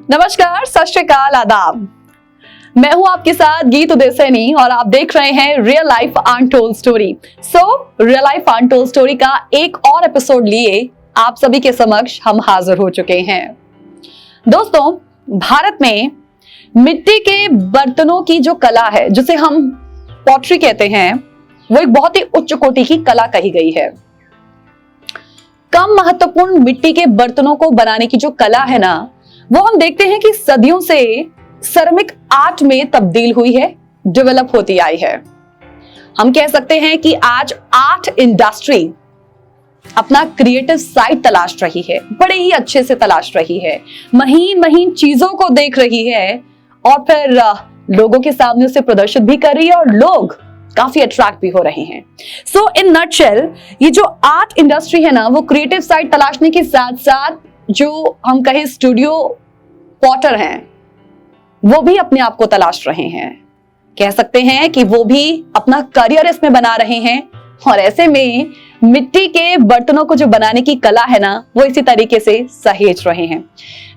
नमस्कार, सत श्री अकाल, आदाब। मैं हूं आपके साथ गीत उदय सैनी और आप देख रहे हैं real life untold story. Real life untold story का एक और एपिसोड लिए आप सभी के समक्ष हम हाजिर हो चुके हैं। दोस्तों, भारत में मिट्टी के बर्तनों की जो कला है, जिसे हम पॉटरी कहते हैं, वो एक बहुत ही उच्च कोटि की कला कही गई है। कम महत्वपूर्ण मिट्टी के बर्तनों को बनाने की जो कला है ना, वो हम देखते हैं कि सदियों से सेरेमिक आर्ट में तब्दील हुई है, डेवलप होती आई है। हम कह सकते हैं कि आज आर्ट इंडस्ट्री अपना क्रिएटिव साइड तलाश रही है, बड़े ही अच्छे से तलाश रही है, महीन महीन चीजों को देख रही है और फिर लोगों के सामने उसे प्रदर्शित भी कर रही है और लोग काफी अट्रैक्ट भी हो रहे हैं। इन नटशेल, ये जो आर्ट इंडस्ट्री है ना, वो क्रिएटिव साइड तलाशने के साथ साथ जो हम कहें स्टूडियो पॉटर हैं, वो भी अपने आप को तलाश रहे हैं। कह सकते हैं कि वो भी अपना करियर इसमें बना रहे हैं और ऐसे में मिट्टी के बर्तनों को जो बनाने की कला है ना, वो इसी तरीके से सहेज रहे हैं।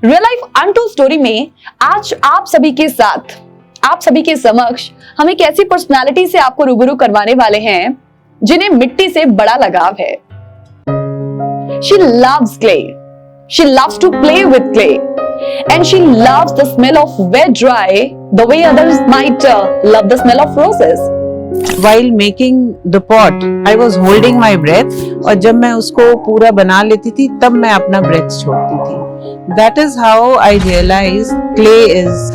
रियल लाइफ अनटोल्ड स्टोरी में आज आप सभी के साथ, आप सभी के समक्ष हम एक ऐसी पर्सनालिटी से आपको रूबरू करवाने वाले हैं जिन्हें मिट्टी से बड़ा लगाव है। She loves clay. She loves to play with clay. And she loves the smell of wet dry the way others might love the smell of roses. While making the pot, I was holding my breath और जब मैं उसको पूरा बना लेती थी तब मैं अपना breath छोड़ती थी। That is how I realized clay is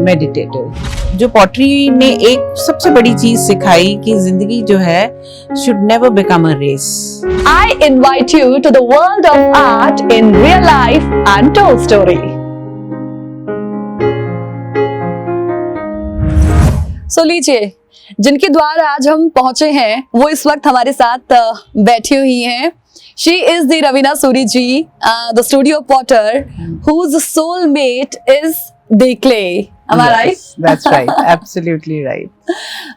meditative. जो पॉटरी ने एक सबसे बड़ी चीज सिखाई कि जिंदगी जो है should never become a race. I invite you to the world of art in real life untold story. लीजिए, जिनके द्वार आज हम पहुंचे हैं, वो इस वक्त हमारे साथ बैठी हुई हैं। She is the Ravina Suri ji, the studio potter, whose soulmate is the clay. Am I right? That's right. Absolutely right.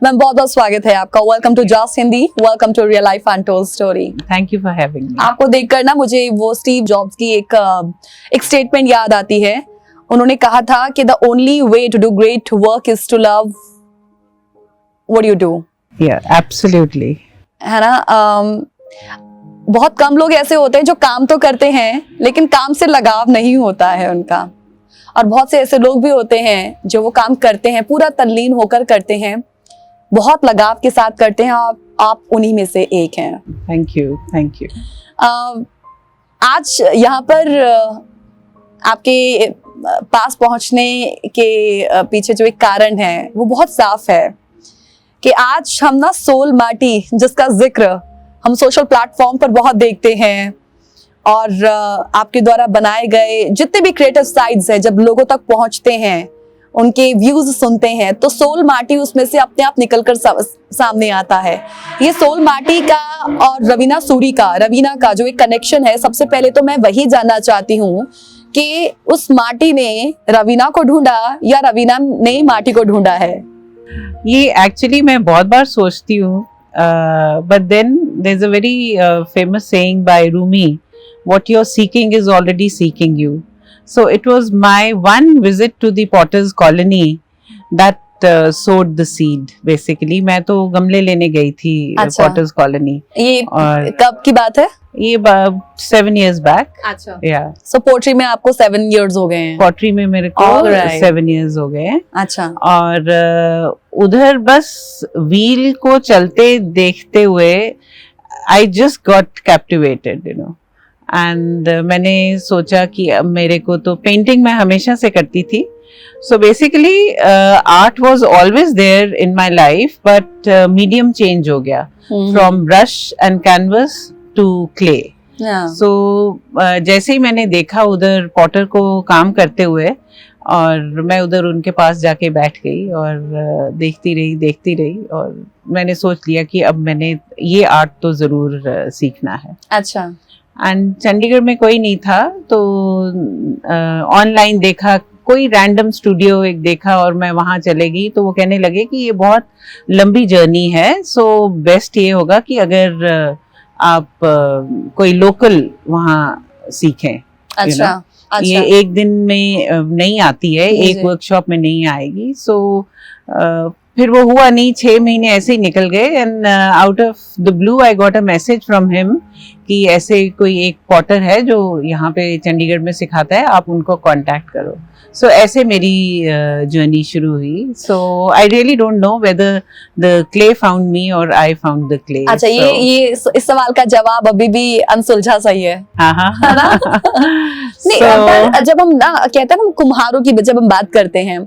Ma'am, बहुत बहुत स्वागत है आपका। Welcome to just Hindi, welcome to real life untold story. Thank you for having me. आपको देखकर ना मुझे वो स्टीव जॉब्स की एक स्टेटमेंट याद आती है। उन्होंने कहा था कि the only way to do great work is to love what you do. Yeah, absolutely. है ना? बहुत कम लोग ऐसे होते हैं जो काम तो करते हैं लेकिन काम से लगाव नहीं होता है उनका, और बहुत से ऐसे लोग भी होते हैं जो वो काम करते हैं, पूरा तल्लीन होकर करते हैं, बहुत लगाव के साथ करते हैं। आप उन्हीं में से एक हैं। Thank you, thank you. आज यहाँ पर आपके पास पहुंचने के पीछे जो एक कारण है वो बहुत साफ है कि आज हम ना सोल माटी, जिसका जिक्र हम सोशल प्लेटफॉर्म पर बहुत देखते हैं, और आपके द्वारा बनाए गए जितने भी क्रिएटिव साइट्स हैं, जब लोगों तक पहुंचते हैं, उनके व्यूज सुनते हैं, तो सोल माटी उसमें से अपने आप निकलकर सामने आता है। ये सोल माटी का और रवीना सूरी का, रवीना का जो एक कनेक्शन है, सबसे पहले तो मैं वही जानना चाहती हूँ कि उस माटी ने रवीना को ढूंढा या रवीना ने माटी को ढूंढा है। ये एक्चुअली मैं बहुत बार सोचती हूँ, but then there's a very famous saying by Rumi, what you're seeking is already seeking you. So it was my one visit to the Potter's Colony that sowed the seed. Basically, मैं तो गमले लेने गई थी Potter's Colony. ये कब की बात है? ये 7 years back. अच्छा। Yeah. So पोट्री में आपको 7 years हो गए हैं? पोट्री में मेरे को 7 years हो गए हैं। अच्छा। और उधर बस व्हील को चलते देखते हुए I just got captivated, you know. And मैंने सोचा कि अब मेरे को तो पेंटिंग मैं हमेशा से करती थी। So basically art was always there in my life, but medium change हो गया from brush and canvas to clay. So जैसे ही मैंने देखा उधर पॉटर को काम करते हुए, और मैं उधर उनके पास जाके बैठ गई और देखती रही और मैंने सोच लिया कि अब मैंने ये आर्ट तो जरूर सीखना है। अच्छा। एंड चंडीगढ़ में कोई नहीं था, तो ऑनलाइन देखा, कोई रैंडम स्टूडियो एक देखा और मैं वहाँ चले गई, तो वो कहने लगे कि ये बहुत लंबी जर्नी है, सो बेस्ट ये होगा कि अगर आप कोई लोकल वहाँ सीखें। अच्छा। अच्छा। ये एक दिन में नहीं आती है, जी, एक जी। वर्कशॉप में नहीं आएगी। सो फिर वो हुआ नहीं, 6 महीने ऐसे ही निकल गए। And out of the blue I got a message from him कि ऐसे कोई एक पॉटर है जो यहाँ पे चंडीगढ़ में सिखाता है, आप उनको कांटेक्ट करो। सो ऐसे मेरी जर्नी शुरू हुई। So I really don't know whether the clay found me और आई फाउंड द क्ले। अच्छा, ये इस सवाल का जवाब अभी भी अनसुलझा सही है। हाँ है ना? हाँ। नहीं, पर जब हम ना कहते हैं ना, कुम्हारों की जब हम बात करते हैं,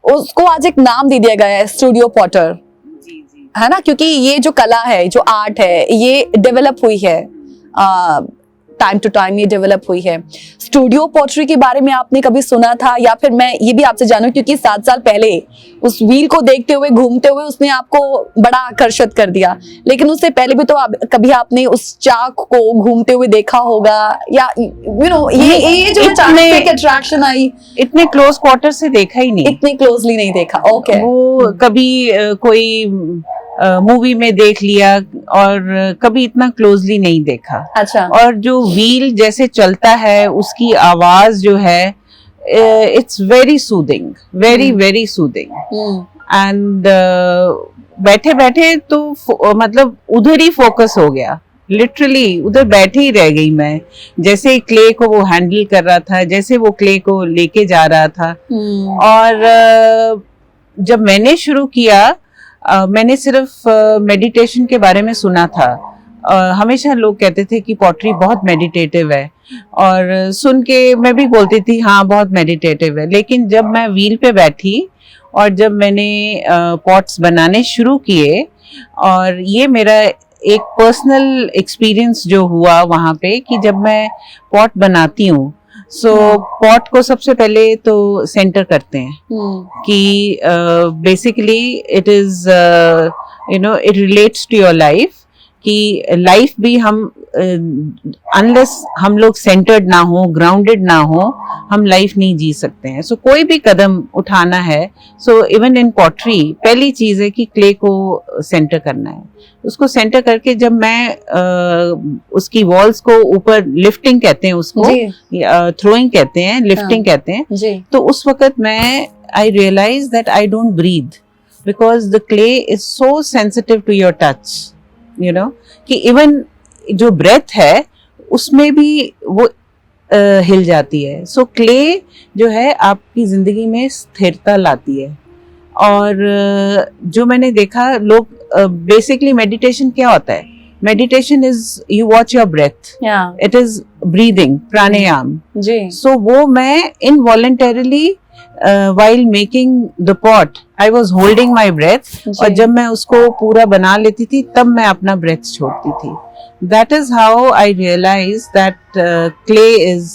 उसको आज एक नाम दे दिया गया है, स्टूडियो पॉटर, है ना? क्योंकि ये जो कला है, जो आर्ट है, ये डेवलप हुई है, टाइम टू टाइम ये डेवलप हुई है। स्टूडियो पॉटरी के बारे में आपने कभी सुना था, या फिर मैं ये भी आपसे जानूं क्योंकि 7 साल पहले उस व्हील को देखते हुए, घूमते हुए उसने आपको बड़ा आकर्षित कर दिया, लेकिन उससे पहले भी तो कभी आपने उस चाक को घूमते हुए देखा होगा, या ये जो अचानक अट्रैक्शन आई, इतने क्लोज क्वार्टर से देखा ही नहीं, इतने क्लोजली नहीं देखा। ओके। वो कभी कोई मूवी में देख लिया और कभी इतना क्लोजली नहीं देखा। अच्छा। और जो व्हील जैसे चलता है, उसकी आवाज जो है, it's very soothing, very very soothing. And बैठे बैठे तो मतलब उधर ही फोकस हो गया, लिटरली उधर बैठे ही रह गई मैं। जैसे क्ले को वो हैंडल कर रहा था, जैसे वो क्ले को लेके जा रहा था। और जब मैंने शुरू किया, मैंने सिर्फ मेडिटेशन के बारे में सुना था। हमेशा लोग कहते थे कि पॉटरी बहुत मेडिटेटिव है, और सुन के मैं भी बोलती थी हाँ बहुत मेडिटेटिव है। लेकिन जब मैं व्हील पे बैठी और जब मैंने पॉट्स बनाने शुरू किए, और ये मेरा एक पर्सनल एक्सपीरियंस जो हुआ वहाँ पे, कि जब मैं पॉट बनाती हूँ, सो पॉट को सबसे पहले तो सेंटर करते हैं कि basically it is it relates to your life, कि लाइफ भी हम अनलेस हम लोग सेंटर्ड ना हो, ग्राउंडेड ना हो, हम लाइफ नहीं जी सकते हैं। सो कोई भी कदम उठाना है, सो इवन इन पॉटरी पहली चीज है कि क्ले को सेंटर करना है। उसको सेंटर करके जब मैं उसकी वॉल्स को ऊपर, लिफ्टिंग कहते हैं उसको, थ्रोइंग कहते हैं, लिफ्टिंग कहते हैं जी। तो उस वक्त मैं I realize that I don't breathe, because the clay is so sensitive to your touch, you know, कि इवन जो ब्रेथ है उसमें भी वो हिल जाती है। सो क्ले जो है आपकी जिंदगी में स्थिरता लाती है। और जो मैंने देखा, लोग बेसिकली मेडिटेशन क्या होता है, meditation is you watch your breath, it is breathing, pranayama ji. So वो मैं involuntarily while making the pot I was holding my breath, और जब मैं उसको पूरा बना लेती थी तब मैं अपना breath छोड़ती थी। That is how I realized that clay is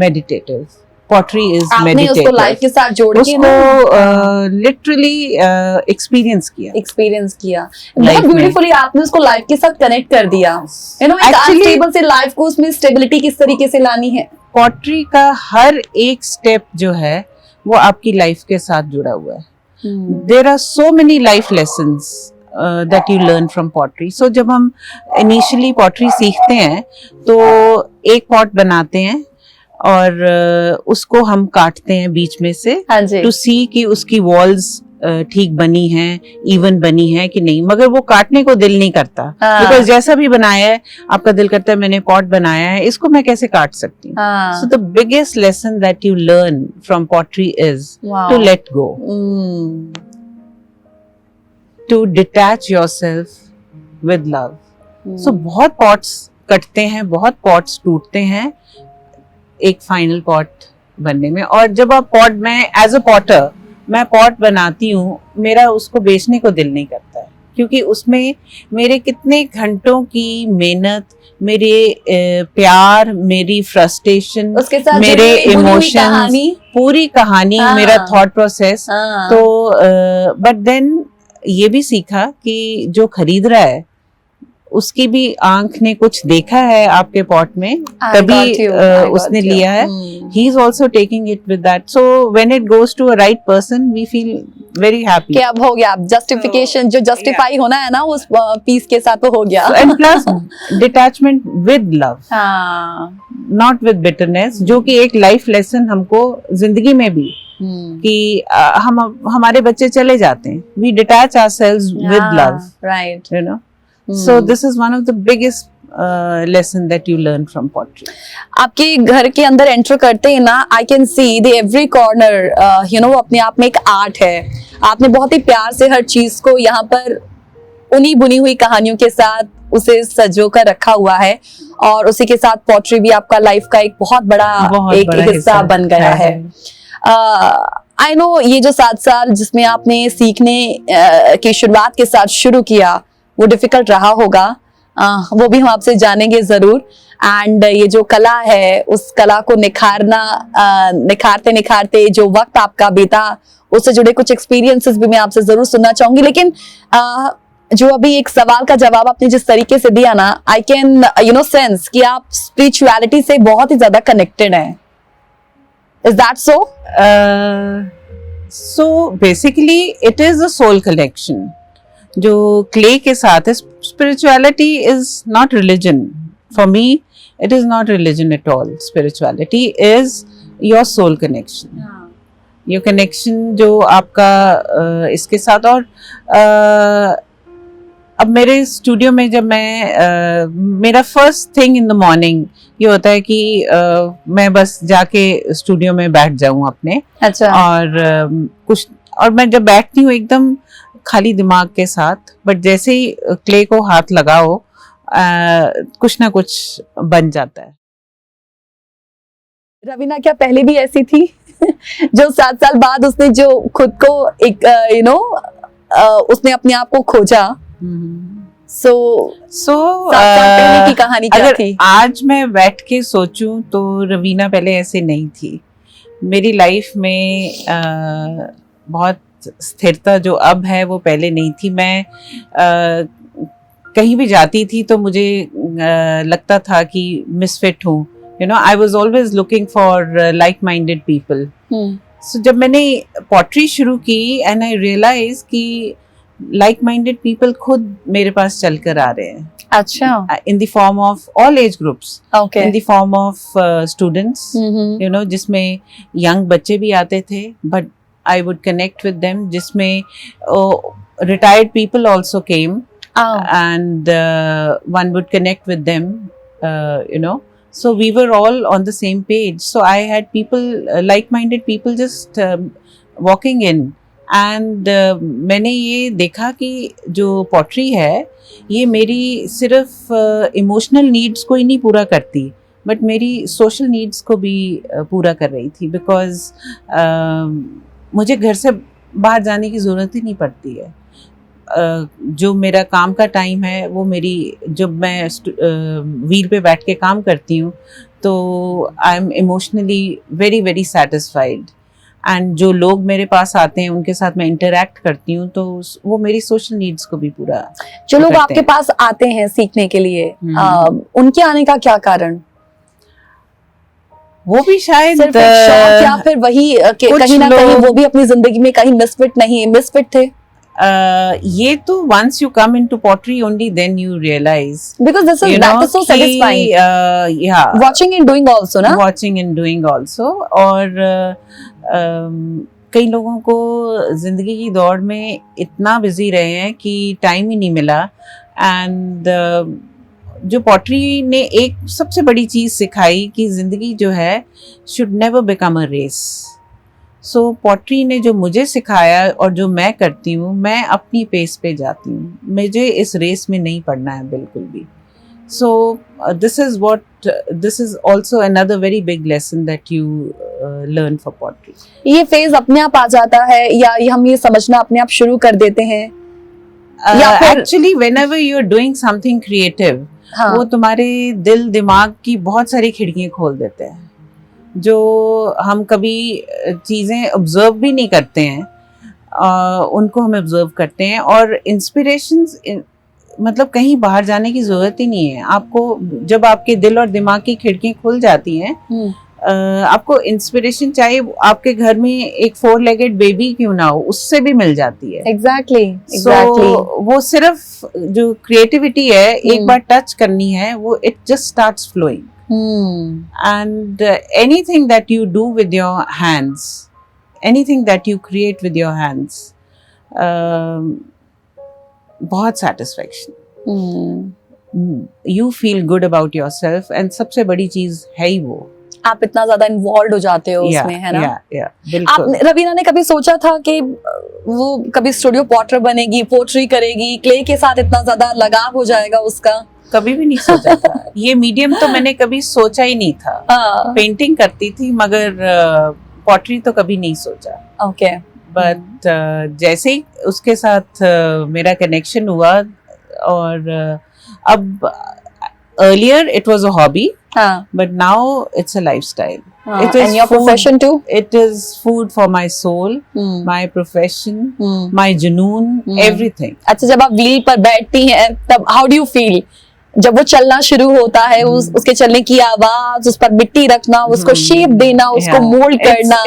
meditative, pottery is आपने meditative। उसको लाइफ के साथ जोड़ के उसको लिटरली एक्सपीरियंस किया बहुत ब्यूटीफुली आपने उसको लाइफ के साथ कनेक्ट कर दिया। एक अनस्टेबल से लाइफ को उसमें स्टेबिलिटी किस तरीके से लानी है। पॉटरी का हर एक स्टेप जो है वो आपकी लाइफ के साथ जुड़ा हुआ है। There are so many life lessons that you learn from pottery. So जब हम इनिशियली पॉटरी सीखते हैं तो एक पॉट बनाते हैं और उसको हम काटते हैं बीच में से, टू सी कि उसकी वॉल्स ठीक बनी है, इवन बनी है कि नहीं। मगर वो काटने को दिल नहीं करता, बिकॉज जैसा भी बनाया है आपका दिल करता है मैंने पॉट बनाया है, इसको मैं कैसे काट सकती हूँ। So the biggest lesson that you learn from pottery is to let go, to detach yourself with love. So बहुत पॉट्स कटते हैं, बहुत पॉट्स टूटते हैं एक फाइनल पॉट बनने में। और जब आप पॉट, मैं एज अ पॉटर मैं पॉट बनाती हूँ, मेरा उसको बेचने को दिल नहीं करता है, क्योंकि उसमें मेरे कितने घंटों की मेहनत, मेरे प्यार, मेरी फ्रस्ट्रेशन, मेरे इमोशंस, पूरी कहानी, मेरा थॉट प्रोसेस। तो बट देन ये भी सीखा कि जो खरीद रहा है उसकी भी आंख ने कुछ देखा है आपके पॉट में, तभी उसने लिया है। He is also taking it with that. So when it goes to a right person, we feel very happy. कि अब हो गया, जस्टिफिकेशन जो जस्टिफाई होना है ना उस पीस के साथ तो हो गया। And plus detachment with love. Not with bitterness, जो कि एक लाइफ लेसन हमको जिंदगी में भी कि हम हमारे बच्चे चले जाते हैं, we detach ourselves with love, right, you know. So this is one of the biggest lesson that you learn from pottery. आपके घर के अंदर एंटर करते ही ना, I can see the every corner, you know, अपने आप में एक आर्ट है. आपने बहुत ही प्यार से हर चीज को यहाँ पर उन्हीं बुनी हुई कहानियों के साथ उसे सजो कर रखा हुआ है, और उसी के साथ पॉटरी भी आपका लाइफ का एक बहुत बड़ा हिस्सा बन गया है. आई नो ये जो 7 साल जिसमें आपने सीखने की शुरुआत के साथ शुरू किया, वो डिफिकल्ट रहा होगा, वो भी हम आपसे जानेंगे जरूर. एंड ये जो कला है, उस कला को निखारते निखारते जो वक्त आपका बीता, उससे जुड़े कुछ एक्सपीरियंसेस भी मैं आपसे जरूर सुनना चाहूंगी. लेकिन जो अभी एक सवाल का जवाब आपने जिस तरीके से दिया ना, I can you know sense कि आप स्पिरिचुअलिटी से बहुत ही ज्यादा कनेक्टेड हैं. Is that so? So basically it is a soul connection जो clay के साथ है. Spirituality is not religion for me, it is not religion at all. Spirituality is your soul connection, your connection जो आपका इसके साथ. और अब मेरे स्टूडियो में जब मैं मेरा first thing in the morning ये होता है कि मैं बस जाके स्टूडियो में बैठ जाऊं अपने. अच्छा. और मैं जब बैठती हूँ एकदम खाली दिमाग के साथ, बट जैसे ही क्ले को हाथ लगाओ कुछ ना कुछ बन जाता है. रवीना क्या पहले भी ऐसी थी जो 7 साल बाद उसने जो खुद को एक यू नो उसने अपने आप को खोजा? सो 7 साल पहले की कहानी क्या थी? आज मैं बैठ के सोचूं तो रवीना पहले ऐसे नहीं थी. मेरी लाइफ में बहुत स्थिरता जो अब है वो पहले नहीं थी. मैं कहीं भी जाती थी तो मुझे लगता था कि मिसफिट हूँ. You know, I was always looking for like minded people. So जब मैंने पॉटरी शुरू की एंड आई रियलाइज कि लाइक माइंडेड पीपल खुद मेरे पास चल कर आ रहे हैं. अच्छा. In the form of all age groups, Okay. In the form of students, you know, जिसमें यंग बच्चे भी आते थे but I would connect with them, जिसमें retired people also came. And one would connect with them, you know. So we were all on the same page. So I had people, like-minded people just walking in. And मैंने ये देखा कि जो pottery है ये मेरी सिर्फ emotional needs को ही नहीं पूरा करती, बट मेरी सोशल नीड्स को भी पूरा कर रही थी. बिकॉज मुझे घर से बाहर जाने की ज़रूरत ही नहीं पड़ती है. जो मेरा काम का टाइम है वो मेरी, जब मैं व्हील पे बैठ के काम करती हूँ तो I am emotionally very very satisfied. And जो लोग मेरे पास आते हैं उनके साथ मैं इंटरैक्ट करती हूँ तो वो मेरी सोशल नीड्स को भी पूरा. जो लोग आपके पास आते हैं सीखने के लिए, उनके आने का क्या कारण? वो भी शायद सिर्फ एक शौक, या फिर वही कहीं ना कहीं वो भी अपनी जिंदगी में कहीं मिसफिट थे? ये तो once you come into pottery only then you realize, because that is so satisfying. Yeah, watching and doing also ना. watching and doing also. और कई लोगों को जिंदगी की दौड़ में इतना बिजी रहे हैं कि टाइम ही नहीं मिला. एंड जो पॉटरी ने एक सबसे बड़ी चीज सिखाई कि जिंदगी जो है should never become a race. So pottery ने जो मुझे सिखाया और जो मैं करती हूँ, मैं अपनी पेस पे जाती हूँ, मुझे इस रेस में नहीं पड़ना है बिल्कुल भी. सो this is also another very big lesson that you learn for pottery. ये फेज अपने आप आ जाता है या हम ये समझना अपने आप शुरू कर देते हैं? Actually whenever you are doing something creative, वो तुम्हारे दिल दिमाग की बहुत सारी खिड़कियां खोल देते हैं जो हम कभी चीज़ें ऑब्जर्व भी नहीं करते हैं, उनको हम ऑब्जर्व करते हैं. और इंस्पिरेशंस मतलब कहीं बाहर जाने की ज़रूरत ही नहीं है आपको. जब आपके दिल और दिमाग की खिड़कियाँ खुल जाती हैं आपको इंस्पिरेशन चाहिए, आपके घर में एक 4 लेगेड बेबी क्यों ना हो, उससे भी मिल जाती है। एग्जैक्टली वो सिर्फ जो क्रिएटिविटी है एक बार टच करनी है, वो it just starts flowing. And anything that you do with your hands, anything that you create with your hands, बहुत satisfaction, you feel good about yourself, and सबसे बड़ी चीज है ही वो। आप इतना ज्यादा इन्वॉल्व हो जाते हो उसमें, है ना? बिल्कुल। आप रवीना ने कभी सोचा था कि वो कभी स्टूडियो पॉटर बनेगी, पोट्री करेगी, क्ले के साथ इतना ज्यादा लगाव हो जाएगा उसका? कभी भी नहीं सोचा था। ये मीडियम तो मैंने कभी सोचा ही नहीं था। पेंटिंग करती थी मगर पॉटरी तो कभी नहीं सोचा। ओके। बट जैसे ही उसके साथ मेरा कनेक्शन हुआ, और अब earlier it was a hobby, but now it's a lifestyle. It is and your food, profession too? It is food for my soul, my profession, my junoon, everything. अच्छा, जब आप व्हील पर बैठती हैं तब how do you feel? जब वो चलना शुरू होता है, उसके चलने की आवाज, उस पर मिट्टी रखना, उसको शेप देना, उसको मोल्ड करना,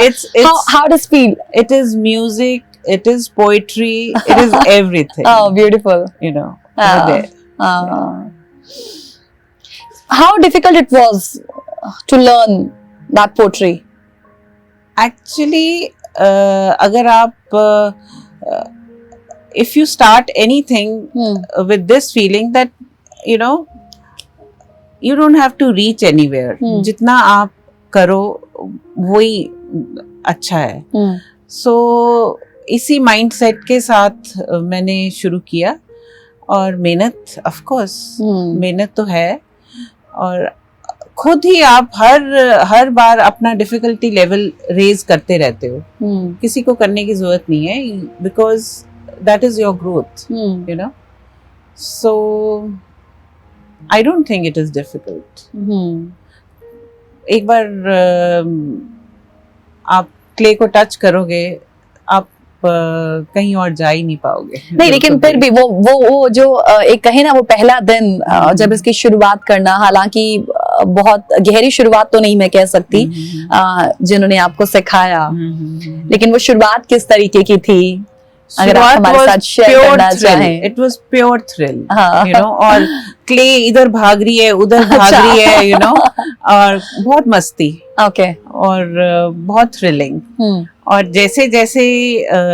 how does feel? It is music, it is poetry, it is everything. Oh, beautiful. You know, over there. How difficult it was to learn that poetry? Actually, अगर आप if you start anything with this feeling that you know you don't have to reach anywhere, जितना आप करो वही अच्छा है। So इसी mindset के साथ मैंने शुरू किया, और मेहनत ऑफ कोर्स मेहनत तो है, और खुद ही आप हर बार अपना डिफिकल्टी लेवल रेज करते रहते हो। किसी को करने की जरूरत नहीं है, because that is your growth, you know. So I don't think it is difficult. एक बार आप क्ले को टच करोगे, आप कहीं और जा ही नहीं पाओगे। नहीं, लेकिन फिर भी वो जो एक कहे ना, वो पहला दिन जब इसकी शुरुआत करना, हालांकि बहुत गहरी शुरुआत तो नहीं मैं कह सकती जिन्होंने आपको सिखाया, लेकिन वो शुरुआत किस तरीके की थी, अगर आप हमारे साथ शेयर करना चाहें? It was pure thrill, you know. और क्ले इधर भाग रही है, उधर भाग रही है, यू नो, और बहुत मस्ती। ओके। और बहुत थ्रिलिंग। और जैसे जैसे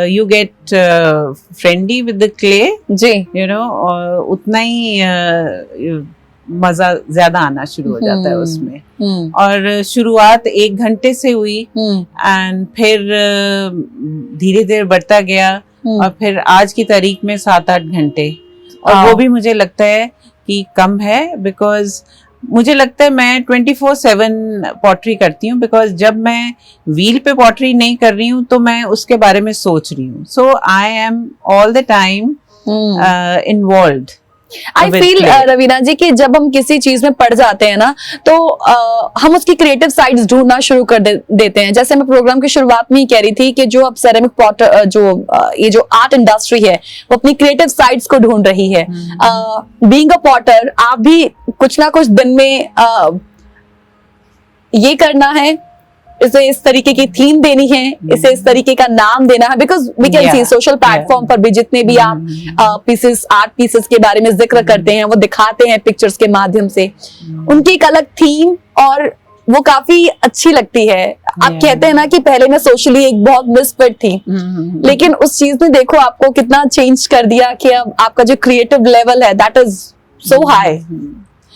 you get friendly with the clay, जी, यू नो, उतना ही मजा ज्यादा आना शुरू हो जाता है उसमें। और शुरुआत 1 घंटे से हुई, एंड फिर धीरे धीरे बढ़ता गया, और फिर आज की तारीख में 7-8 घंटे। और वो भी मुझे लगता है कि कम है, बिकॉज मुझे लगता है मैं 24/7 पॉटरी करती हूँ, बिकॉज जब मैं व्हील पे पॉटरी नहीं कर रही हूँ तो मैं उसके बारे में सोच रही हूँ। So I am all the time involved. I feel Raveena ji कि जब हम किसी चीज में पड़ जाते हैं ना, तो हम उसकी क्रिएटिव साइड्स ढूंढना शुरू कर देते हैं। जैसे मैं प्रोग्राम की शुरुआत में ही कह रही थी कि जो अब सेरेमिक पॉटर, ये जो आर्ट इंडस्ट्री है, वो अपनी क्रिएटिव साइड्स को ढूंढ रही है। बीइंग अ पॉटर, आप भी कुछ ना कुछ दिन में ये करना है, इसे इस तरीके की थीम देनी है, इसे इस तरीके का नाम देना है, because we can see social platform पर भी जितने भी आप पीसेस, आर्ट पीसेस के बारे में जिक्र करते हैं, वो दिखाते हैं पिक्चर्स के माध्यम से, उनकी एक अलग थीम, और वो काफी अच्छी लगती है। आप कहते हैं ना कि पहले मैं सोशली एक बहुत मिसफिट थी, लेकिन उस चीज ने देखो आपको कितना चेंज कर दिया कि अब आपका जो क्रिएटिव लेवल है that is so high,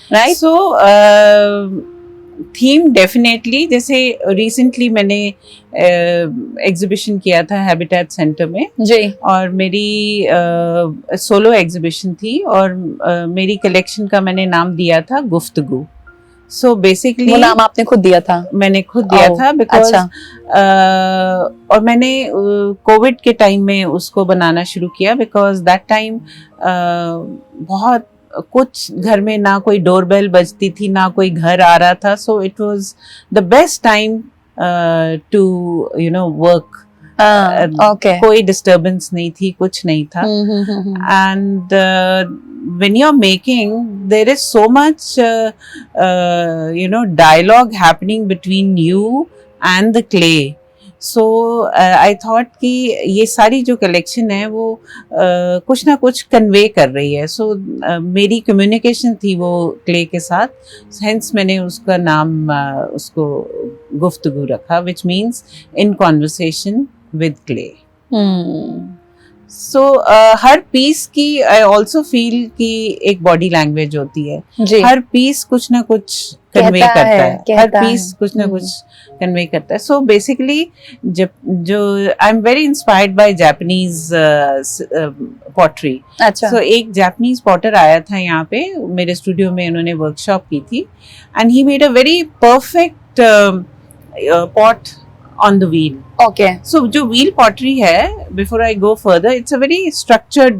right? So theme definitely, जैसे रिसेंटली मैंने एग्जीबिशन किया था हैबिटेट सेंटर में जी, और मेरी सोलो एग्जीबिशन थी, और मेरी कलेक्शन का मैंने नाम दिया था गुफ्तगू। सो बेसिकली वो नाम आपने खुद दिया था? मैंने खुद दिया था, बिकॉज और मैंने कोविड के टाइम में उसको बनाना शुरू किया, बिकॉज दैट टाइम बहुत कुछ घर में ना कोई डोरबेल बजती थी, ना कोई घर आ रहा था। So it was the best time to you know work Okay. कोई डिस्टर्बेंस नहीं थी, कुछ नहीं था. And when you're making, there is so much dialogue happening between you and the clay. So I thought कि ये सारी जो कलेक्शन है वो कुछ ना कुछ कन्वे कर रही है. So मेरी कम्युनिकेशन थी वो क्ले के साथ, hence मैंने उसका नाम उसको गुफ्तगू रखा, which means in conversation with clay. So हर पीस की आई ऑल्सो फील कि एक बॉडी लैंग्वेज होती है. जी. हर पीस कुछ ना कुछ कन्वे करता है, हर पीस कुछ ना कुछ कन्वे करता है. सो बेसिकली जो I am very inspired by Japanese pottery. अच्छा. सो एक जापानीज पॉटर आया था यहाँ पे मेरे स्टूडियो में, उन्होंने वर्कशॉप की थी and he made a very perfect pot on the wheel. Okay. So जो wheel pottery है, before I go further, it's a very structured,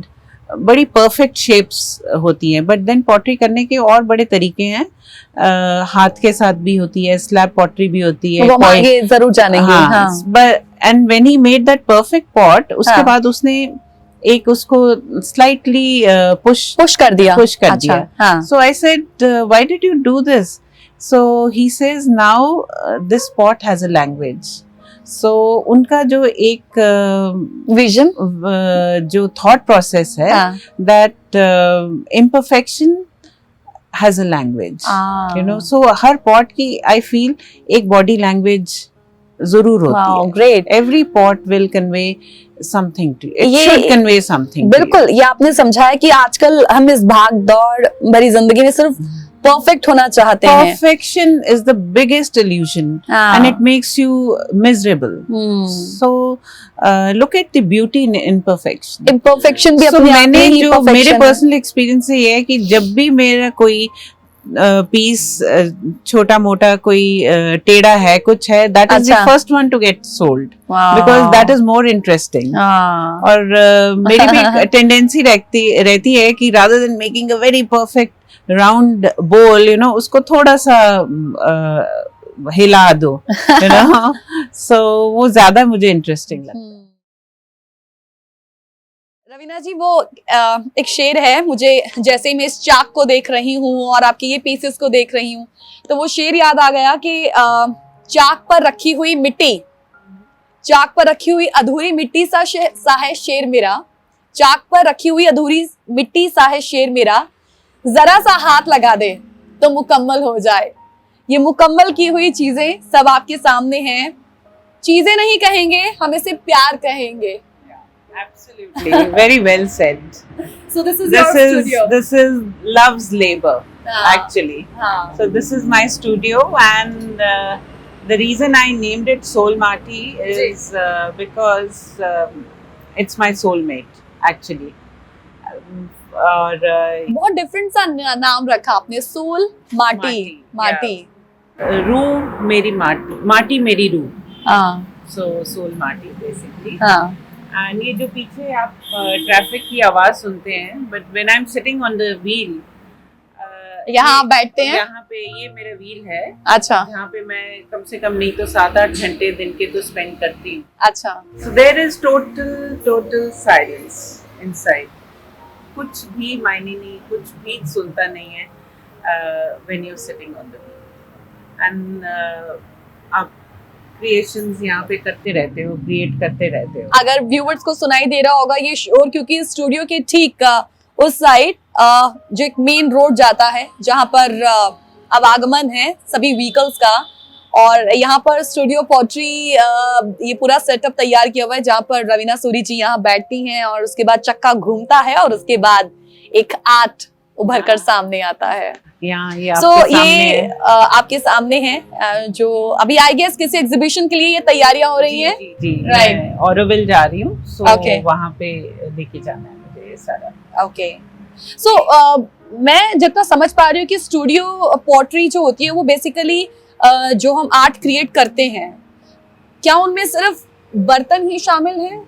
बड़ी perfect shapes होती हैं. But then pottery करने के और बड़े तरीके हैं. हाथ के साथ भी होती है, slab pottery भी होती है. वो हम आगे जरूर जानेंगे. हाँ. But and when he made that perfect pot, उसके बाद उसने एक उसको slightly push कर दिया. दिया. हाँ. So I said, why did you do this? So he says now this pot has a language. So उनका जो एक विजन, जो थॉट प्रोसेस है, that imperfection has a language. You know, so her pot की I feel एक body language जरूर होती है. Great. Every pot will convey something to you. It should convey something. बिल्कुल. ये आपने समझाया कि आजकल हम इस भाग दौड़ भरी जिंदगी में सिर्फ परफेक्ट होना चाहते हैं. Perfection is the biggest illusion, and it makes you miserable. So look at the beauty in imperfection. Imperfection भी So अपने आप में मैंने ही जो perfection मेरे है. पर्सनल एक्सपीरियंस से ये है कि जब भी मेरा कोई पीस छोटा मोटा कोई टेढ़ा है, कुछ है, that is the first one to get sold. Because that is more interesting. और मेरी भी टेंडेंसी रहती है कि rather than making a very perfect round bowl, you know, उसको थोड़ा सा हिला दो, you know. So वो ज्यादा मुझे इंटरेस्टिंग लगता है. रवीना जी, वो एक शेर है, मुझे जैसे ही मैं इस चाक को देख रही हूँ और आपके ये पीसेस को देख रही हूँ तो वो शेर याद आ गया कि चाक पर रखी हुई मिट्टी, चाक पर रखी हुई अधूरी मिट्टी सा है शेर मेरा, चाक पर रखी हुई अधूरी मिट्टी सा है शेर मेरा, जरा सा हाथ लगा दे तो मुकम्मल हो जाए. ये मुकम्मल की हुई चीजें सब आपके सामने हैं. चीजें नहीं कहेंगे, हम इसे प्यार कहेंगे. Absolutely, very well said. So this is your studio. This is Love's Labor, actually. So this is my studio, and the reason I named it Soul Marti is because it's my soulmate, actually. और बहुत different सा नाम रखा आपने, soul माटी. रूह मेरी माटी मेरी रूह. हाँ. So soul माटी basically. हाँ. And ये जो पीछे आप ट्रैफिक की आवाज सुनते हैं, but when I'm sitting on the wheel, यहाँ आप बैठते हैं? यहाँ पे ये मेरा व्हील है. अच्छा. यहाँ पे मैं कम से कम नहीं तो 7-8 घंटे दिन के तो स्पेंड करती हूँ. अच्छा. So there is total silence inside. कुछ भी मायने नहीं, कुछ भी सुनता नहीं है when you're sitting on the wheel. And आप क्रिएशंस यहाँ पे करते रहते हो, क्रिएट करते रहते हो. अगर व्यूअर्स को सुनाई दे रहा होगा ये शोर, क्योंकि स्टूडियो के ठीक उस साइड जो एक मेन रोड जाता है जहाँ पर आवागमन है सभी व्हीकल्स का, और यहाँ पर स्टूडियो पॉटरी ये पूरा सेटअप तैयार किया हुआ है जहाँ पर रवीना सूरी जी यहाँ बैठती हैं और उसके बाद चक्का घूमता है और उसके बाद एक आर्ट उभर कर सामने आता है. यहाँ ये ये आपके सामने है जो अभी आई गेस किसी एग्जीबिशन के लिए ये तैयारियां हो रही हैं. जी, राइट. मैं ऑरोविल जा रही हूँ, सो वहाँ पे लेके जाना है मुझे ये सारा. ओके. सो मैं जितना समझ पा रही हूँ कि स्टूडियो पॉटरी जो होती है वो बेसिकली जो हम आर्ट क्रिएट करते हैं, क्या उनमें सिर्फ बर्तन ही शामिल हैं?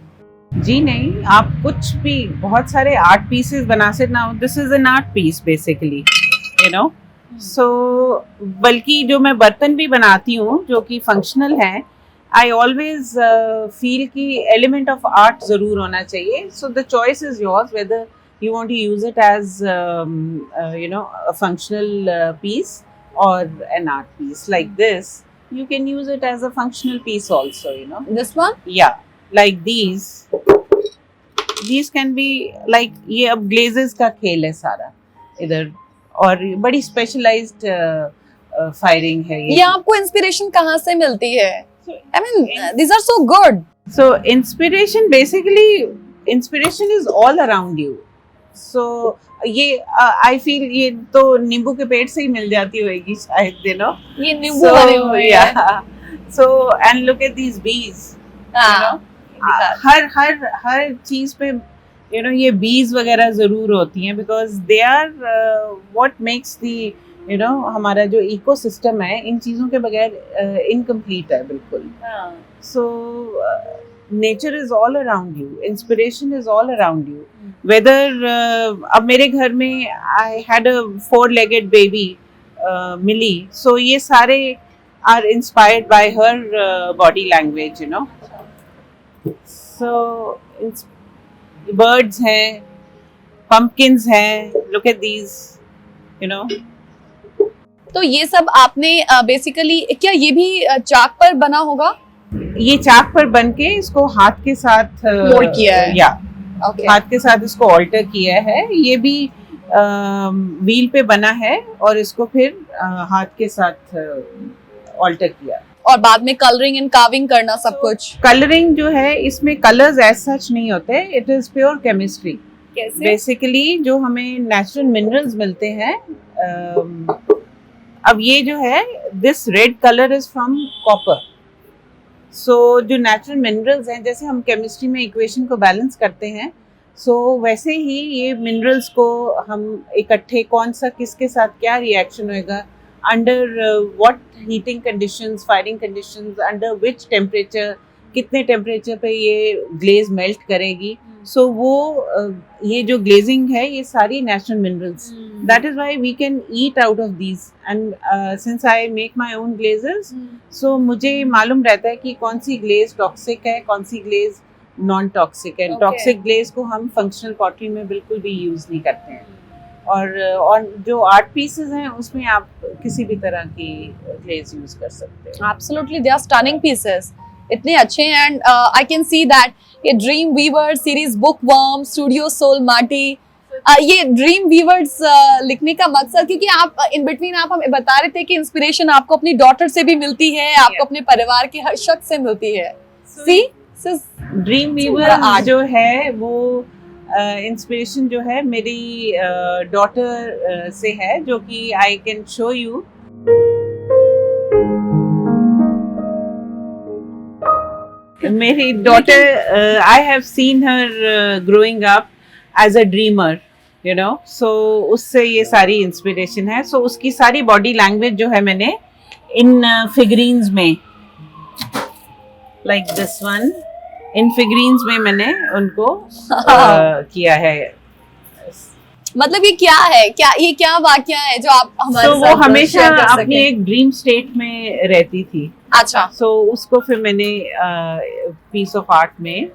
जी नहीं, आप कुछ भी, बहुत सारे आर्ट पीसेस बना सकते. Now this is an art piece basically, you know. So बल्कि जो मैं बर्तन भी बनाती हूँ जो कि फंक्शनल है, I always feel कि element of art जरूर होना चाहिए. So the choice is yours whether you want to use it as a functional piece or an art piece. Like this, you can use it as a functional piece also. This one? Yeah, like these. These can be like ये अब glazes का खेल है सारा इधर और बड़ी specialized firing है ये आपको इंस्पिरेशन कहाँ से मिलती है? I mean, these are so good. So inspiration is all around you. So ये I feel ये तो नींबू के पेड़ से ही मिल जाती होगी शायद ये नींबू भरे हुए हैं. So and look at these bees. हर चीज पे ये bees वगैरह जरूर होती हैं because they are what makes the हमारा जो इकोसिस्टम है इन चीजों के बगैर इनकम्प्लीट है बिल्कुल. So nature is all around you, inspiration is all around you. Whether अब मेरे घर में I had a 4-legged baby milli, so ये सारे are inspired by her body language. So birds हैं, पंपकिंस हैं, लुक एट दीज. तो ये सब आपने बेसिकली क्या ये भी चाक पर बना होगा? ये चाक पर बन के इसको हाथ के साथ मोल्ड किया है. या हाथ के साथ इसको ऑल्टर किया है. ये भी व्हील पे बना है और इसको फिर हाथ के साथ ऑल्टर किया और बाद में कलरिंग एंड कार्विंग करना सब कुछ. कलरिंग जो है इसमें कलर्स एज सच नहीं होते, it is pure chemistry. Basically जो हमें नेचुरल मिनरल्स मिलते हैं, अब ये जो है this red colour is from copper. So जो नेचुरल मिनरल्स हैं, जैसे हम केमिस्ट्री में इक्वेशन को बैलेंस करते हैं, सो वैसे ही ये मिनरल्स को हम इकट्ठे कौन सा किसके साथ क्या रिएक्शन होएगा, under what heating conditions, firing conditions, under which temperature, कितने टेम्परेचर पे ये ग्लेज मेल्ट करेगी. सो वो ये जो ग्लेजिंग है ये सारी natural minerals. That is why we can eat out of these. And since I make my own glazes, so मुझे मालूम रहता है कि कौन सी ग्लेज टॉक्सिक है, कौन सी ग्लेज नॉन टॉक्सिक है. टॉक्सिक ग्लेज को हम फंक्शनल पॉटरी में बिल्कुल भी यूज नहीं करते हैं. और जो आर्ट पीसेस हैं उसमें आप किसी भी तरह की ग्लेज यूज कर सकते हैं. Absolutely, they are stunning pieces, इतने अच्छे हैं. And I can see that ये dream weaver series, bookworm, studio soul Maati, ये ड्रीम वीवर्स लिखने का मकसद, क्योंकि आप इन बिटवीन आप हमें बता रहे थे कि इंस्पिरेशन आपको अपनी डॉटर से भी मिलती है, आपको अपने परिवार के हर शख्स से मिलती है. सी ड्रीम वीवर जो है वो इंस्पिरेशन जो है मेरी डॉटर से है, जो कि आई कैन शो यू. मेरी daughter, I have seen her growing up as a dreamer, so उससे ये सारी इंस्पिरेशन है. सो उसकी सारी बॉडी लैंग्वेज जो है मैंने इन फिगरीन्स में, like this one, in figurines में मैंने उनको किया है. मतलब ये क्या है, क्या वाकया है जो आप हमारे साथ वो हमेशा अपनी एक ड्रीम स्टेट में रहती थी. अच्छा. सो उसको फिर मैंने पीस ऑफ आर्ट में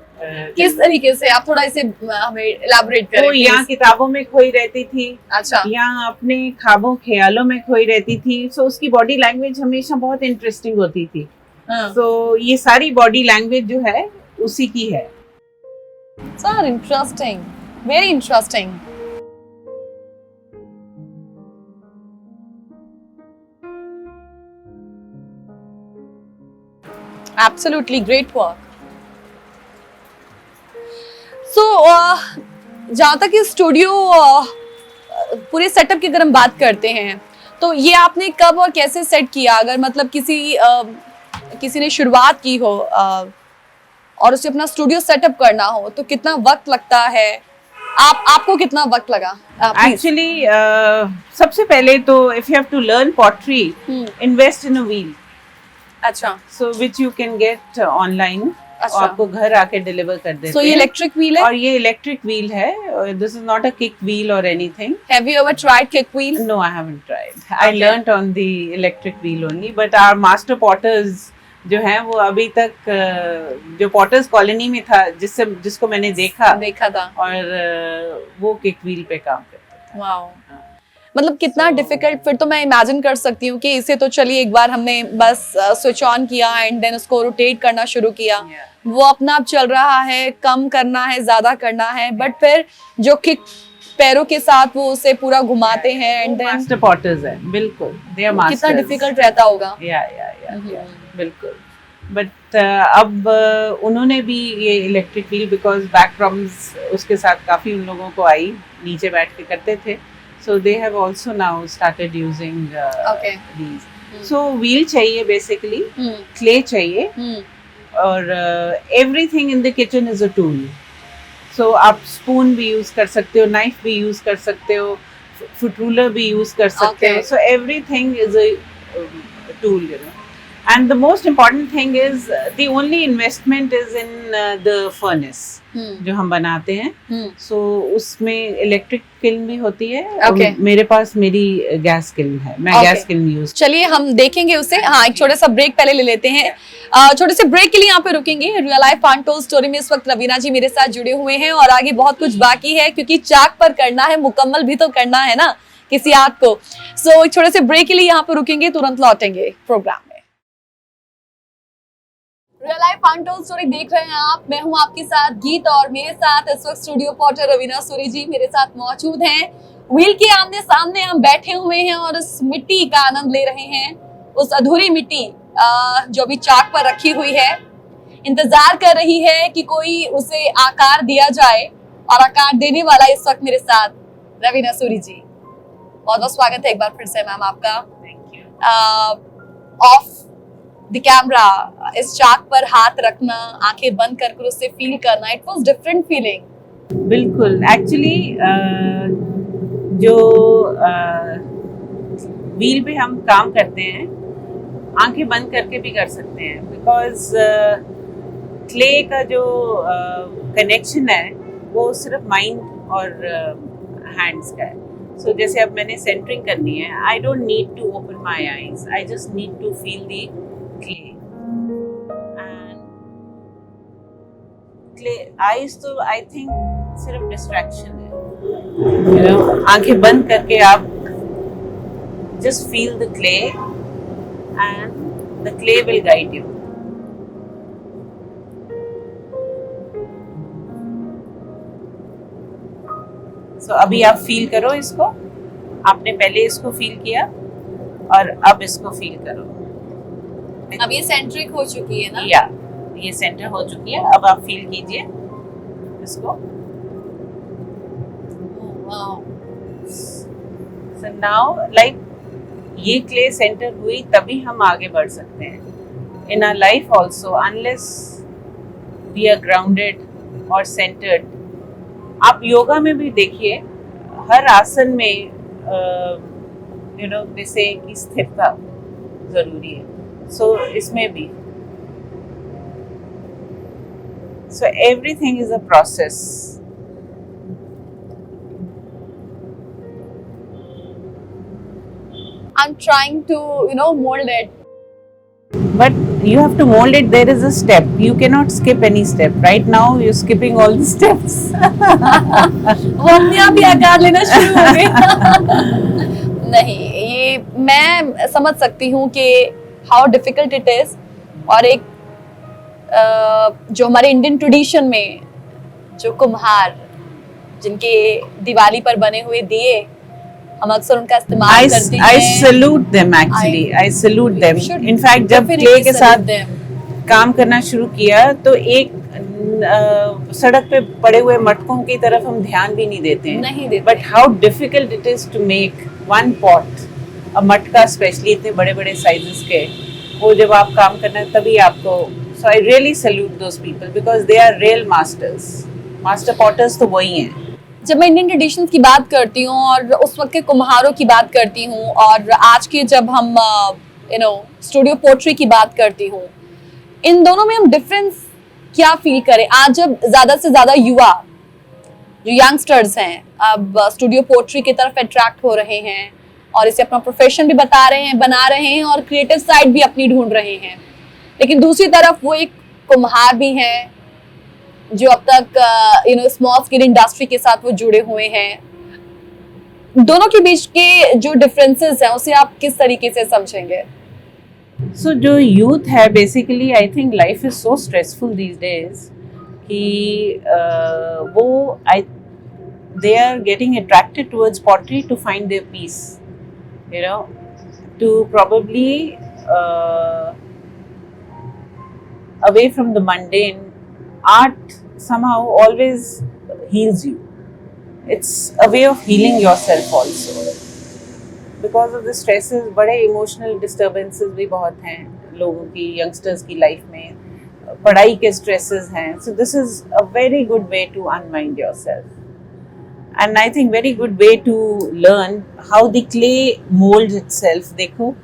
किस तरीके से, आप थोड़ा इसे हमें इलैबोरेट करें. वो यहाँ किताबों में खोई रहती थी. अच्छा. यहाँ अपने ख्वाबों ख्यालों में खोई रहती थी. सो उसकी बॉडी लैंग्वेज हमेशा बहुत इंटरेस्टिंग होती थी. सो ये सारी बॉडी लैंग्वेज जो है उसी की है. Sir interesting, very interesting. Absolutely great work. So, जहाँ तक इस स्टूडियो पूरे सेटअप की अगर हम बात करते हैं, तो ये आपने कब और कैसे सेट किया? अगर मतलब किसी ने शुरुआत की हो और उसे अपना स्टूडियो सेटअप करना हो, तो कितना वक्त लगता है? आपको कितना वक्त लगा? Actually, सबसे पहले तो if you have to learn pottery, invest in a wheel. अच्छा. So which you can get online. अच्छा. आपको घर आके डिलीवर कर देते हैं. So ये इलेक्ट्रिक व्हील है? और ये इलेक्ट्रिक व्हील है. This is not a kick wheel or anything. Have you ever tried kick wheel? No, I haven't tried. I learnt on the electric wheel only. But our master potters, जो है वो अभी तक जो potter's colony में था, जिसको मैंने देखा था और वो किक व्हील पे काम करता था। वाओ, मतलब कितना डिफिकल्ट। फिर तो मैं इमेजिन कर सकती हूँ कि इसे तो चलिए एक बार हमने बस स्विच ऑन किया एंड देन उसको रोटेट करना शुरू किया, वो अपना आप चल रहा है, कम करना है, ज्यादा करना है, बट फिर जो किक पैरों के साथ वो उसे पूरा घुमाते हैं एंड देन मास्टर पॉटर्स है, बिल्कुल दे आर मास्टर्स। कितना डिफिकल्ट रहता होगा। या बिल्कुल। बट अब उन्होंने भी ये electric wheel, because back problems उसके साथ काफी उन लोगों को आई, नीचे बैठ के करते थे, so they have also now started using these. So wheel चाहिए बेसिकली, क्ले चाहिए, और everything in the kitchen is a tool. So आप स्पून भी यूज कर सकते हो, नाइफ भी यूज कर सकते हो, फुट रूलर भी यूज कर सकते हो, so everything is a tool, you know. And the most important thing is the only investment is in the furnace जो हम बनाते हैं। So उसमें इलेक्ट्रिक किल्न भी होती है, okay. मेरे पास मेरी गैस किल्न है, मैं गैस किल्न यूज। चलिए हम देखेंगे उसे। हाँ, एक छोटा सा ब्रेक पहले ले लेते हैं। छोटे से ब्रेक के लिए यहाँ पे रुकेंगे। रियल लाइफ अनटोल्ड स्टोरी में इस वक्त रवीना जी मेरे साथ जुड़े हुए हैं और आगे बहुत कुछ बाकी है, क्योंकि चाक पर करना है, मुकम्मल भी तो करना है ना किसी आग को। सो एक छोटे से ब्रेक के लिए यहाँ पे रुकेंगे, तुरंत लौटेंगे प्रोग्राम में। रियल लाइफ अनटोल्ड स्टोरी देख रहे हैं आप, मैं हूं आपके साथ गीत और मेरे साथ इस वक्त स्टूडियो पोर्टर रवीना सूरी जी मेरे साथ मौजूद हैं। व्हील के आमने सामने हम बैठे हुए हैं और उस मिट्टी का आनंद ले रहे हैं, उस अधूरी मिट्टी जो भी चाक पर रखी हुई है, इंतजार कर रही है कि कोई उसे आकार दिया जाए, और आकार देने वाला इस वक्त मेरे साथ रवीना सूरी जी। बहुत बहुत स्वागत है एक बार फिर से मैम आपका। Thank you. Of the camera इस चाक पर हाथ रखना, आंखें बंद कर उससे फील करना, इट वाज डिफरेंट फीलिंग। बिल्कुल, एक्चुअली जो व्हील पे हम काम करते हैं आंखें बंद करके भी कर सकते हैं, बिकॉज क्ले का जो कनेक्शन है वो सिर्फ माइंड और हैंड्स का है। सो जैसे अब मैंने सेंटरिंग करनी है, I don't need to open my eyes, I just need to feel the clay and clay eyes तो I think सिर्फ distraction है, you know, आंखें बंद करके आप just feel the clay and the clay will guide you। so अभी आप feel करो इसको, आपने पहले इसको फील किया और अब इसको फील करो। अब ये सेंट्रिक हो चुकी है ना? या ये सेंटर हो चुकी है, अब आप फील कीजिए इसको। So now like ये क्ले सेंटर हुई तभी हम आगे बढ़ सकते हैं। In our life also, unless we are grounded or centered, आप योगा में भी देखिए हर आसन में you know जैसे कि स्थिरता जरूरी है, so इसमें भी, so everything is a process। I'm trying to mold it, but you have to mold it, there is a step, you cannot skip any step, right now you're skipping all the steps। वो अपने आप ही आकार लेना शुरू हो गए। नहीं, ये मैं समझ सकती हूँ कि हाउ डिफिकल्ट इट इज, और एक जो हमारे इंडियन ट्रेडिशन में जो कुम्हार जिनके दिवाली पर बने हुए दिए, हम अक्सर उनका इस्तेमाल करते हैं। I salute them actually, I salute them। In fact जब क्ले के साथ काम करना शुरू किया तो एक सड़क पे पड़े हुए मटकों की तरफ हम ध्यान भी नहीं देते हैं, but how difficult it is to make one pot, अब मटका स्पेशली इतने बड़े बड़े साइजेस के, वो जब आप काम करना है तभी आपको, so I really salute those people because they are real masters. Master potters तो वही हैं। जब मैं इंडियन ट्रेडिशंस की बात करती हूँ और उस वक्त के कुम्हारों की बात करती हूँ, और आज के जब हम स्टूडियो पोट्री की बात करती हूँ, इन दोनों में हम डिफरेंस क्या फील करें? आज जब ज्यादा से ज्यादा युवा जो यंगस्टर्स हैं अब स्टूडियो पोट्री की तरफ अट्रैक्ट हो रहे हैं और इसे अपना प्रोफेशन भी बता रहे हैं, बना रहे हैं, और क्रिएटिव साइड भी अपनी ढूंढ रहे हैं, लेकिन दूसरी तरफ वो एक कुम्हार भी हैं जो अब तक स्मॉल स्केल इंडस्ट्री के साथ वो जुड़े हुए हैं। दोनों के बीच के जो डिफरेंसेस हैं उसे आप किस तरीके से समझेंगे? सो जो यूथ है basically I think life is so stressful these days कि वो I they are getting attracted towards pottery to find their peace, you know, to probably away from the mundane. Art somehow always heals you. It's a way of healing yourself also. Because of the stresses, बड़े emotional disturbances भी बहुत हैं लोगों की, youngsters की life में, पढ़ाई के stresses हैं. So this is a very good way to unwind yourself. And I think very good way to learn how the clay molds itself. देखो,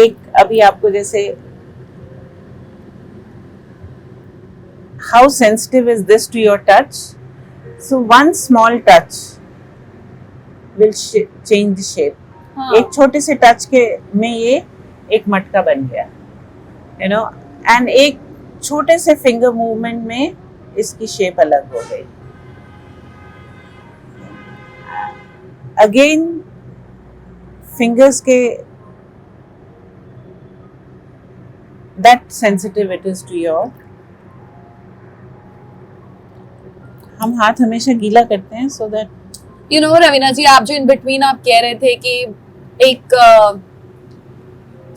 एक अभी आपको जैसे how sensitive is this to your touch? So one small touch will change the shape. हाँ. एक छोटे से touch के में ये एक मटका बन गया, you know, and एक छोटे से फिंगर मूवमेंट में इसकी शेप अलग हो गई. अगेन फिंगर्स के that sensitive it is to your, हम हाथ हमेशा गीला करते हैं so that रवीना जी, आप जो इन बिटवीन आप कह रहे थे कि एक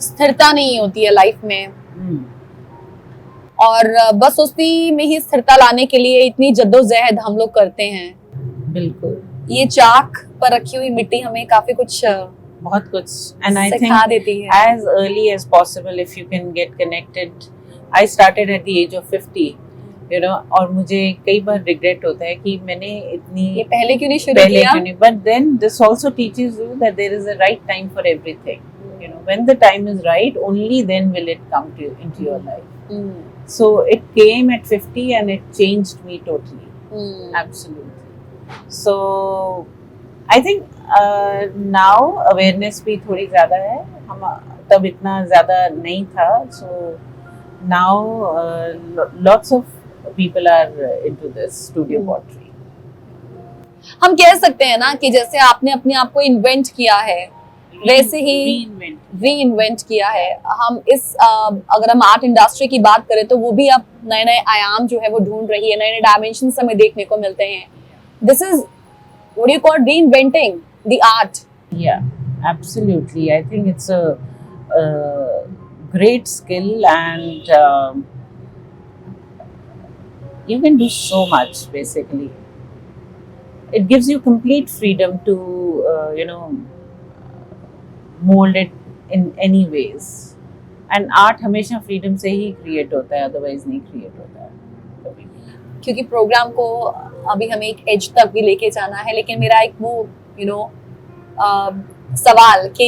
स्थिरता नहीं होती है लाइफ में, और बस उसी में ही स्थिरता लाने के लिए इतनी जद्दोजहद हम लोग करते हैं. बिल्कुल, ये चाक पर रखी हुई मिट्टी हमें काफी कुछ बहुत कुछ, and I सिखा think देती है. as early as possible if you can get connected. I started at the age of 50, you know, और मुझे कई बार रिग्रेट होता है कि मैंने इतनी ये पहले क्यों नहीं शुरू किया? But then this also teaches you that there is a right time for everything. You know, when the time is right, only then will it come to into your life. So it came at 50 and it changed me totally. Absolutely. So I think now awareness भी थोड़ी ज़्यादा है. हम तब इतना ज़्यादा नहीं था. So now lots of people are into this studio pottery. हम कह सकते हैं ना कि जैसे आपने अपने आप को इन्वेंट किया है, वैसे ही री-इन्वेंट किया है. हम अगर हम आर्ट इंडस्ट्री की बात करें तो वो भी अब नए नए आयाम जो है वो ढूंढ रही है, नए नए डायमेंशंस हमें देखने को मिलते हैं. This is what you call reinventing the art. Yeah, absolutely. I think it's a great skill, and you can do so much basically. It gives you complete freedom to mold it in any ways. And art हमेशा freedom से ही create होता है, otherwise नहीं create होता है कभी. क्योंकि programme को अभी हमें एक एज तक भी लेके जाना है, लेकिन मेरा एक वो सवाल कि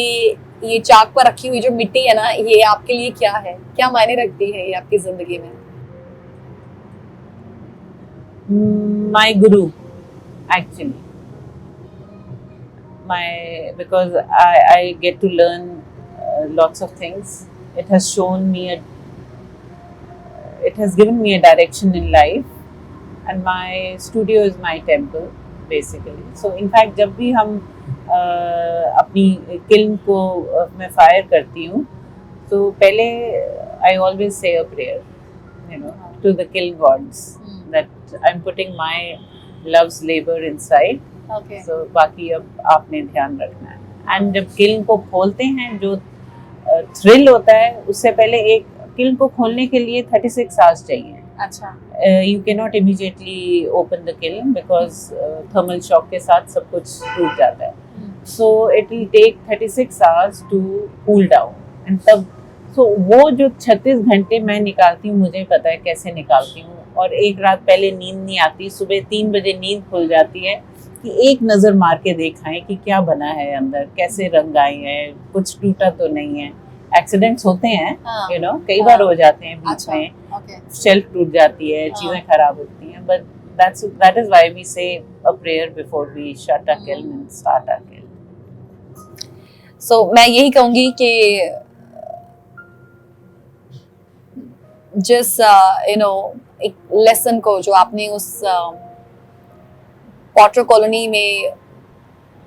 ये चाक पर रखी हुई जो मिट्टी है ना, ये आपके लिए क्या है, क्या मायने रखती है ये आपकी जिंदगी में? My guru, actually. Because I get to learn lots of things. It has shown me it has given me a direction in life, and my studio is my temple basically. So in fact जब भी हम अपनी kiln को मैं fire करती हूँ तो पहले I always say a prayer, to the kiln gods, that I'm putting my love's labor inside. Okay. So बाकी अब आपने ध्यान रखना है. And जब किल्न को खोलते हैं जो थ्रिल होता है, उससे पहले एक किल्न को खोलने के लिए 36 hours चाहिए. अच्छा. You cannot immediately open the kiln because thermal shock के साथ सब कुछ टूट जाता है. So it will take 36 hours to cool down. And तब वो जो 36 घंटे मैं निकालती हूँ, मुझे पता है कैसे निकालती हूँ. और एक रात पहले नींद नहीं आती, सुबह 3 बजे नींद खुल जाती है कि एक नज़र मार के देखाएं कि क्या बना है अंदर, कैसे रंग आए हैं, कुछ टूटा तो नहीं है. एक्सीडेंट्स होते हैं, कई बार हो जाते हैं बीच में. शेल्फ टूट जाती है, चीजें खराब होती हैं, but that is why we say a prayer before we shut our kiln and start our kiln. So मैं यही कहूँगी कि जिस एक लेसन को जो आपने उस पॉटर कॉलोनी में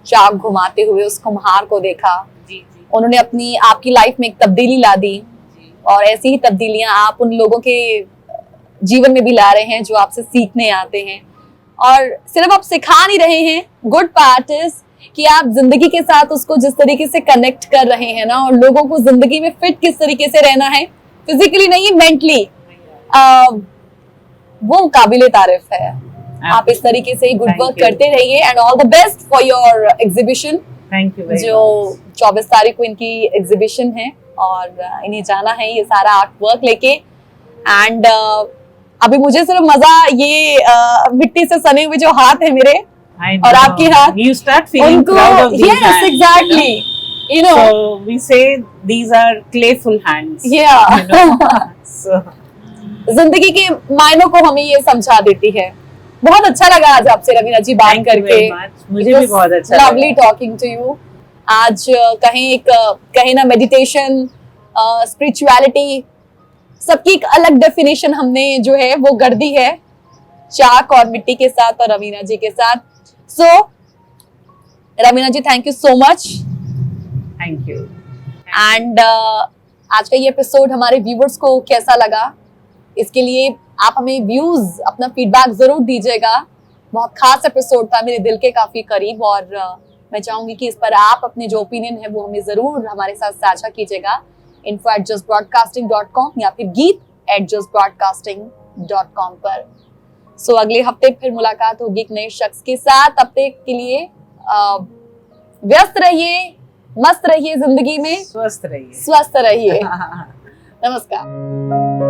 चाक घुमाते हुए उस कुम्हार को देखा, जी उन्होंने अपनी आपकी लाइफ में एक तब्दीली ला दी, और ऐसी ही तब्दीलियां आप उन लोगों के जीवन में भी ला रहे हैं जो आपसे सीखने आते हैं। और सिर्फ आप सिखा नहीं रहे हैं, गुड पार्ट इज कि आप जिंदगी के साथ उसको जिस तरीके से कनेक्ट कर रहे हैं ना, और लोगों को जिंदगी में फिट किस तरीके से रहना है, फिजिकली नहीं मेंटली, वो काबिले तारीफ है। आप इस तरीके से गुड वर्क करते रहिए, and all the best for your exhibition. Thank you जो 24 तारीख को इनकी एग्जीबिशन है, और इन्हें जाना है ये सारा आर्ट वर्क लेके। एंड अभी मुझे सिर्फ मजा ये मिट्टी से सने हुए जो हाथ है मेरे और आपके हाथ, you start feeling proud of these yes, hands, exactly, you know. So we say these are playful hands. Yeah. You know? So जिंदगी के मायनों को हमें ये समझा देती है। बहुत अच्छा लगा आज आपसे रवीना जी बात thank you करके। very much. मुझे भी बहुत अच्छा लगा। Lovely talking to you. आज कहीं ना मेडिटेशन, स्पिरिचुअलिटी, सबकी एक अलग डेफिनेशन हमने जो है वो कर दी है, चाक और मिट्टी के साथ और रवीना जी के साथ। So Raveena ji, thank you so much. Thank you. And आज का ये एपिसोड हमारे व्यूवर्स को कैसा लगा, इसके लिए आप हमें व्यूज, अपना फीडबैक जरूर दीजिएगा। बहुत खास एपिसोड था, मेरे दिल के काफी करीब, और मैं चाहूंगी कि इस पर आप अपने जो ओपिनियन है वो हमें जरूर हमारे साथ साझा कीजिएगा। info@justbroadcasting.com या फिर geet@justbroadcasting.com पर। सो अगले हफ्ते फिर मुलाकात होगी एक नए शख्स के साथ। तब तक के लिए व्यस्त रहिए, मस्त रहिए, जिंदगी में स्वस्थ रहिए। स्वस्थ रहिए। नमस्कार।